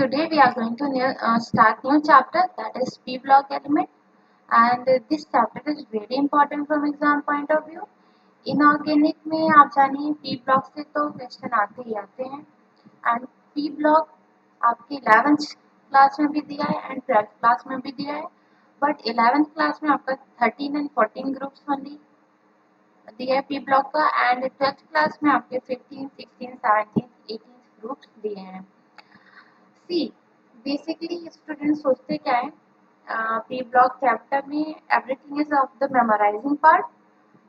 Today we are going to start new chapter, that is P block element, and this chapter is very important from exam point of view. Inorganic में आप जानिए P block से तो question आते ही आते हैं and P block आपके 11th class में भी दिया है एंड 12th क्लास में भी दिया है, बट 11th क्लास में आपका 13 एंड 14 ग्रुप्स ओनली दिया है पी ब्लॉक का, एंड 12th क्लास में आपके 15, 16, 17, 18 ग्रुप्स दिए हैं। सी बेसिकली स्टूडेंट सोचते क्या है, पी ब्लॉक चैप्टर में everything is of the memorising part,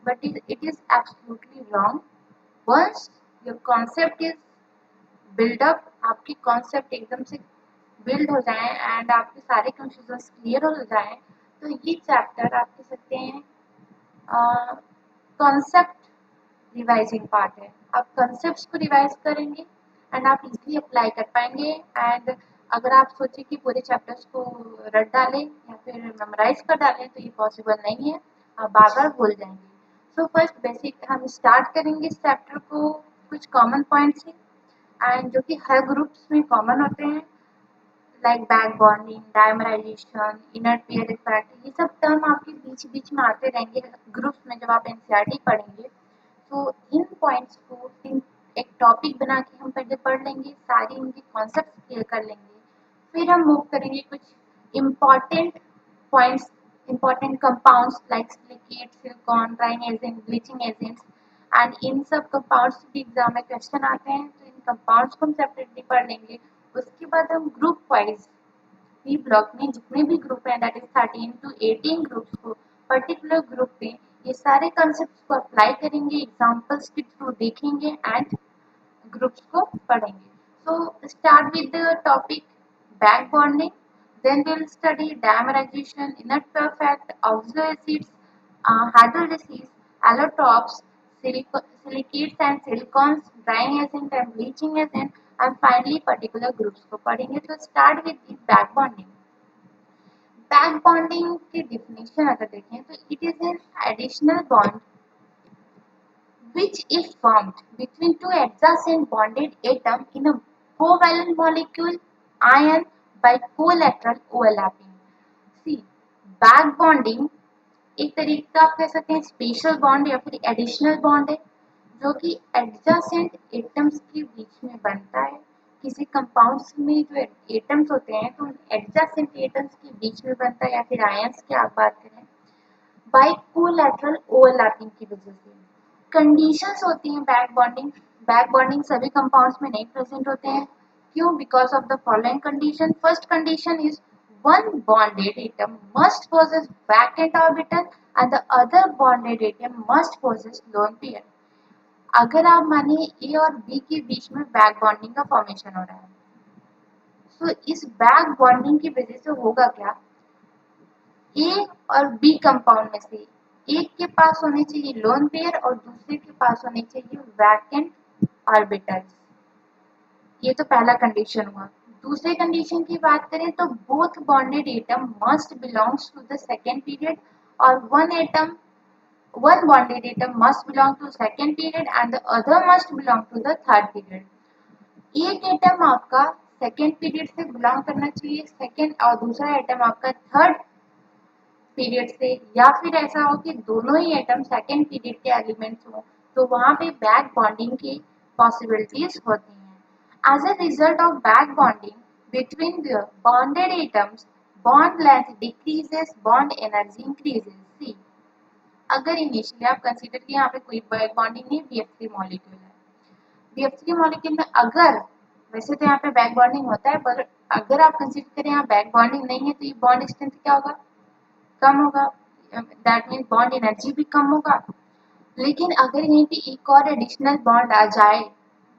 but it is absolutely wrong. Once your concept is build up, आपकी कॉन्सेप्ट एकदम से बिल्ड हो जाए एंड आपके सारे कंफ्यूजन क्लियर हो जाए, तो ये चैप्टर आप कह सकते हैं कॉन्सेप्ट रिवाइजिंग पार्ट है। आप कॉन्सेप्ट्स को रिवाइज करेंगे एंड आप इजीली अप्लाई कर पाएंगे। एंड अगर आप सोचें कि पूरे चैप्टर्स को रट डालें या फिर मेमोराइज कर डालें तो ये पॉसिबल नहीं है, आप बार बार भूल जाएंगे। सो फर्स्ट बेसिक हम स्टार्ट करेंगे इस चैप्टर को कुछ कॉमन पॉइंट से, एंड जो कि हर ग्रुप्स में कॉमन होते हैं, like back bonding, dimerisation, inner pair effect, ये सब टर्म आपके बीच बीच में आते रहेंगे ग्रुप्स में जब आप एनसीईआरटी पढ़ेंगे। तो इन पॉइंट्स को एक टॉपिक बना के हम पहले पढ़ लेंगे, सारी इनके कॉन्सेप्ट क्लियर कर लेंगे, फिर हम मूव करेंगे कुछ important points, important compounds like silicate, silicon, drying agent, bleaching agents, and in सब कंपाउंड्स भी एग्जाम में क्वेश्चन आते हैं, तो इन कंपाउंड्स को हम सेपरेटली पढ़ लेंगे। उसके बाद हम ग्रुप वाइज पी ब्लॉक में जितने भी ग्रुप हैं, दैट इज 13 to 18 ग्रुप्स को पर्टिकुलर ग्रुप में ये सारे कंसेप्ट को अप्लाई करेंगे, एग्जाम्पल्स के थ्रू देखेंगे एंड ग्रुप्स को पढ़ेंगे। So start with the topic back bonding, then we'll study dimerization, inert perfect, oxalo acids, hydrolysis, allotropes, silicates and silicons, drying agent and bleaching agent, and finally particular groups को पढ़ेंगे। तो start with the back bonding। Back bonding की definition अगर देखें तो it is an additional bond which is formed between two adjacent bonded atoms in a covalent molecule ion by collateral overlapping। See, back bonding एक तरीके का आप कह सकते हैं स्पेशल बॉन्ड या फिर एडिशनल बॉन्ड है, जो कि एडजासेंट एटम्स के बीच में बनता है। किसी कंपाउंड्स में जो एटम्स होते हैं तो एडजासेंट एटम्स के बीच में बनता है, या फिर आयंस की आप बात करें, बाय कोलैटरल ओवरलैपिंग की वजह से। कंडीशंस होती हैं बैक बॉन्डिंग सभी कंपाउंड्स में नहीं प्रेजेंट होते हैं। क्यों? Because of the following condition. First condition is one bonded atom must possess vacant orbital and the other bonded atom must possess lone pair। अगर आप माने ए और बी के बीच में बैक बॉन्डिंग का फॉर्मेशन हो रहा है, तो इस बैक बॉन्डिंग की वजह से होगा क्या, ए और बी कंपाउंड में से एक के पास होने चाहिए लोन पेयर और दूसरे के पास होने चाहिए वैकेंट ऑर्बिटल्स। ये तो पहला कंडीशन हुआ। दूसरे कंडीशन की बात करें तो both bonded atom must belongs to the second period, और one bonded atom must belong to second period and the other must belong to the third period। एक एटम आपका सेकेंड पीरियड से बिलोंग करना चाहिए सेकेंड, और दूसरा atom आपका third period से, या फिर ऐसा हो कि दोनों ही एटम सेकेंड पीरियड के एलिमेंट्स हो, तो वहां पे बैक बॉन्डिंग की पॉसिबिलिटीज होती हैं। As a result of back bonding between the bonded atoms, bond length decreases, bond energy increases. See, अगर इनिशियली आप कंसीडर किए यहाँ पे कोई बैक बॉन्डिंग नहीं, BF3 मॉलिक्यूल है, BF3 मॉलिक्यूल में अगर, वैसे तो यहाँ पे बैक बॉन्डिंग होता है, पर अगर आप कंसीडर करें यहाँ बैक बॉन्डिंग नहीं है, तो ये बॉन्ड स्ट्रेंथ क्या होगा, कम होगा, दैट मीन बॉन्ड एनर्जी भी कम होगा। लेकिन अगर यहीं पे एक और एडिशनल बॉन्ड आ जाए,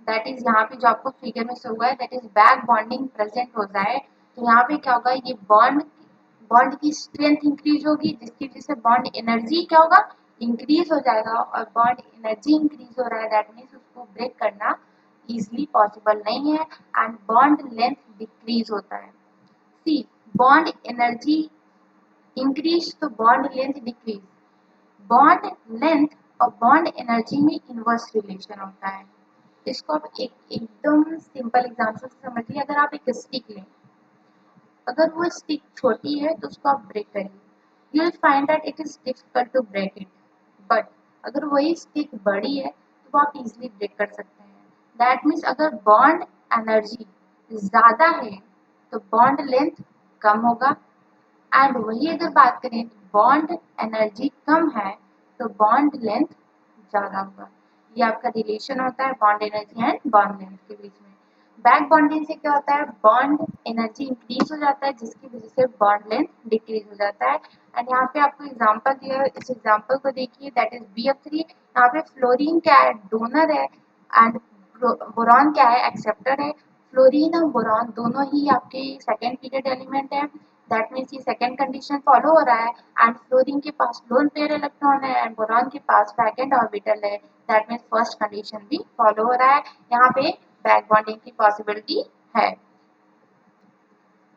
दैट इज यहाँ पे जो आपको फिगर में शो हुआ है, that is back bonding present हो जाए, तो यहाँ पे क्या होगा, ये बॉन्ड बॉन्ड की स्ट्रेंथ इंक्रीज होगी, जिसकी वजह से बॉन्ड एनर्जी क्या होगा, इंक्रीज हो जाएगा, और बॉन्ड एनर्जी इंक्रीज हो रहा है, दैट मीन्स उसको ब्रेक करना इजिली पॉसिबल नहीं है, एंड बॉन्ड लेंथ डिक्रीज होता है। सी, बॉन्ड एनर्जी इंक्रीज तो bond length decrease, bond length और बॉन्ड एनर्जी में इनवर्स रिलेशन होता है। इसको आप एकदम सिंपल एग्जाम्पल से समझिए। अगर आप एक स्टिक लें, अगर वो स्टिक छोटी है तो उसको आप ब्रेक करिए, you will find that it is difficult to break it. But अगर वही स्टिक बड़ी है तो वो आप इजीली ब्रेक कर सकते हैं। दैट मीन्स अगर बॉन्ड एनर्जी ज़्यादा है तो बॉन्ड लेंथ कम होगा, एंड वही अगर बात करें तो बॉन्ड एनर्जी कम है तो बॉन्ड लेंथ ज़्यादा होगा। ये आपका रिलेशन होता है bond energy and bond length के बीच में। बैक बॉन्डिंग से क्या होता है, बॉन्ड एनर्जी इंक्रीज हो जाता है जिसकी वजह से बॉन्ड लेंथ डिक्रीज हो जाता है। एंड यहाँ पे आपको एग्जांपल दिया है, इस एग्जांपल को देखिए, दैट इज BF3। यहाँ पे फ्लोरीन क्या है, डोनर है, एंड बोरॉन क्या है, एक्सेप्टर है। फ्लोरीन और बोरॉन दोनों ही आपके सेकेंड पीरियड एलिमेंट है। दैट मीन्स ये सेकेंड कंडीशन फॉलो हो रहा है, एंड फ्लोरीन के पास लोन पेयर इलेक्ट्रॉन है एंड बोरॉन के पास वैकेंट ऑर्बिटल है। दैट मीन्स फर्स्ट कंडीशन भी फॉलो हो रहा है। यहाँ पे बैक बॉन्डिंग की पॉसिबिलिटी है।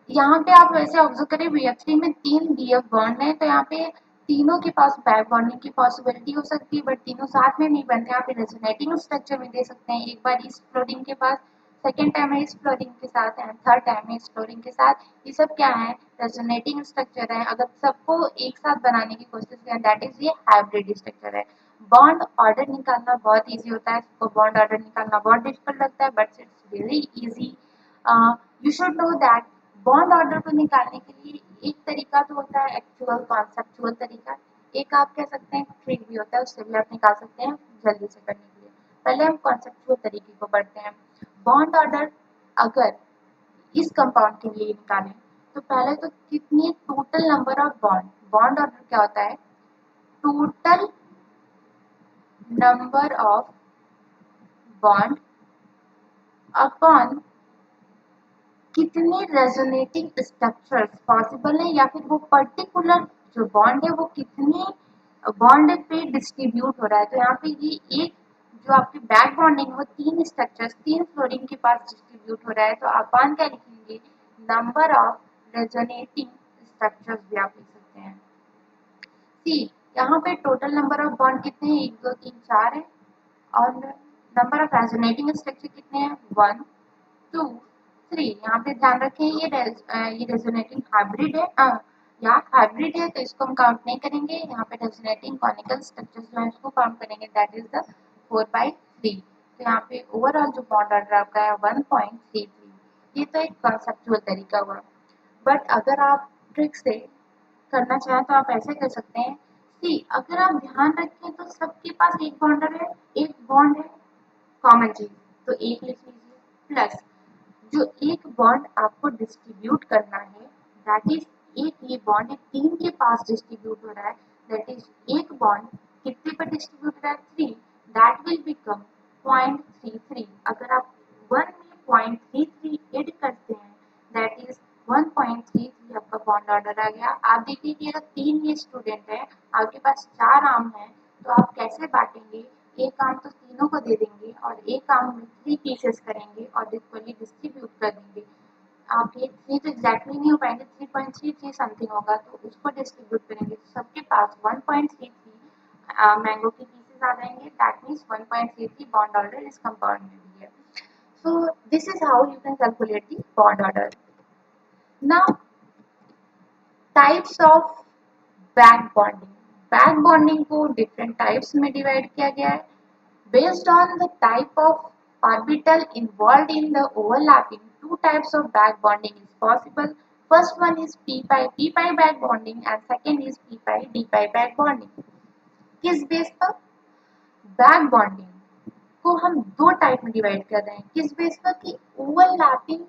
यहाँ पे आप वैसे ऑब्जर्व करें, BF3 में 3 BF बॉन्ड है, तो यहाँ पे तीनों के पास बैक बॉन्डिंग की पॉसिबिलिटी हो सकती है, बट तीनों साथ में नहीं बनते। यहाँ पे रेजोनेटिंग स्ट्रक्चर में दे सकते हैं, एक बार इस फ्लोरीन के पास, सेकेंड टाइम है इस फ्लोरीन के साथ, एंड थर्ड टाइम है इस फ्लोरीन के साथ। ये सब क्या है, रेजोनेटिंग स्ट्रक्चर है। अगर सबको एक साथ बनाने की कोशिश करें, दैट इज ये हाइब्रिड स्ट्रक्चर है। बॉन्ड ऑर्डर निकालना बहुत ईजी होता है, इसको बॉन्ड ऑर्डर निकालना बहुत डिफिकल्ट लगता है, but it's very easy. You should know that bond order को निकालने के लिए एक तरीका तो होता है एक्चुअल कॉन्सेप्चुअल तरीका, एक आप कह सकते हैं ट्रिक भी होता है, उससे भी आप निकाल सकते हैं जल्दी से करने के लिए। पहले हम कॉन्सेप्चुअल तरीके को पढ़ते हैं। बॉन्ड ऑर्डर अगर इस कंपाउंड के लिए निकालें तो पहले तो कितनी total number of bond, bond order क्या होता है, total number of bond upon कितने रेजोनेटिंग स्ट्रक्चर्स पॉसिबल है, या फिर वो पर्टिकुलर जो बॉन्ड है वो कितने बॉन्ड पे डिस्ट्रीब्यूट हो रहा है। तो यहाँ पे ये एक जो आपकी बैक बॉन्डिंग है वो 3 स्ट्रक्चर्स 3 फ्लोरीन के पास डिस्ट्रीब्यूट हो रहा है, तो अपन क्या लिखेंगे, नंबर ऑफ रेजोनेटिंग स्ट्रक्चर्स भी आप लिख सकते हैं। सी, यहाँ पे टोटल नंबर ऑफ बॉन्ड कितने हैं, 1 2 3 4 है, और नंबर ऑफ रेजोनेटिंग स्ट्रक्चर कितने हैं, 1 2 3। यहाँ पे ध्यान रखें ये रेजोनेटिंग हाइब्रिड है, या हाइब्रिड है तो इसको हम काउंट नहीं करेंगे। यहाँ पे रेजोनेटिंग कॉनिकल स्ट्रक्चर्स जो है उसको काउंट करेंगे, दैट इज द 4/3। तो यहाँ पे ओवरऑल जो बॉन्ड ऑर्डर आपका है 1.33। ये तो एक कॉन्सेप्चुअल तरीका हुआ, बट अगर आप ट्रिक से करना चाहें तो आप ऐसे कर सकते हैं। सी, अगर आप ध्यान रखें तो सबके पास एक बॉन्डर है, एक बॉन्ड है कॉमन चीज, तो एक लिख लीजिए, प्लस जो एक बॉन्ड आपको डिस्ट्रीब्यूट करना है, दैट इज एक ये बॉन्ड है 3 के पास डिस्ट्रीब्यूट हो रहा है, दैट इज एक बॉन्ड कितने पर डिस्ट्रीब्यूट हो रहा है, 3, दैट विल बिकम 0.33। अगर आप 1 में 0.33 ऐड करते हैं, दैट इज 1.33 आपका बॉन्ड ऑर्डर आ गया। आप देखिए कि अगर 3 ये स्टूडेंट है, आपके पास 4 आम है, तो आप कैसे बांटेंगे, एक आम तो तीनों को दे देंगे और एक आम में 3 पीसेस करेंगे और इक्वली डिस्ट्रीब्यूट कर देंगे। आप ये 3 तो एग्जैक्टली नहीं हो पाएंगे, 3.33 समथिंग होगा, तो उसको डिस्ट्रीब्यूट करेंगे, तो सबके पास 1.33 मैंगो के पीसेस आ जाएंगे, दैट मीन्स 1.33 बॉन्ड ऑर्डर इस कंपाउंड में भी है। So this is how you can calculate the bond order. Now types of back bonding. Back bonding को डिफरेंट टाइप्स में डिवाइड किया गया है based on the type of orbital involved in the overlapping. Two types of back bonding is possible. First one is p-pi p-pi back bonding and second is p-pi d-pi back bonding. किस base पर, back bonding को हम दो type में divide कर रहे हैं, किस बेस पर कि ओवरलैपिंग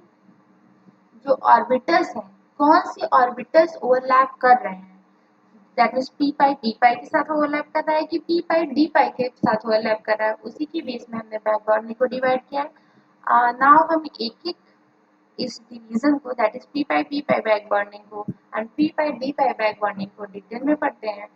जो ऑर्बिटल्स हैं, कौन सी ऑर्बिटल्स ओवरलैप कर रहे हैं, that means p pi d pi के साथ ओवरलैप कर रहा है कि पी पाई डी पाई के साथ ओवरलैप कर रहा है, उसी की बेस में हमने बैक बॉन्डिंग को डिवाइड किया है। नाउ हम एक एक इस डिवीजन को, that is p pi back bonding को and p pi d pi back bonding को डिटेल में पढ़ते हैं।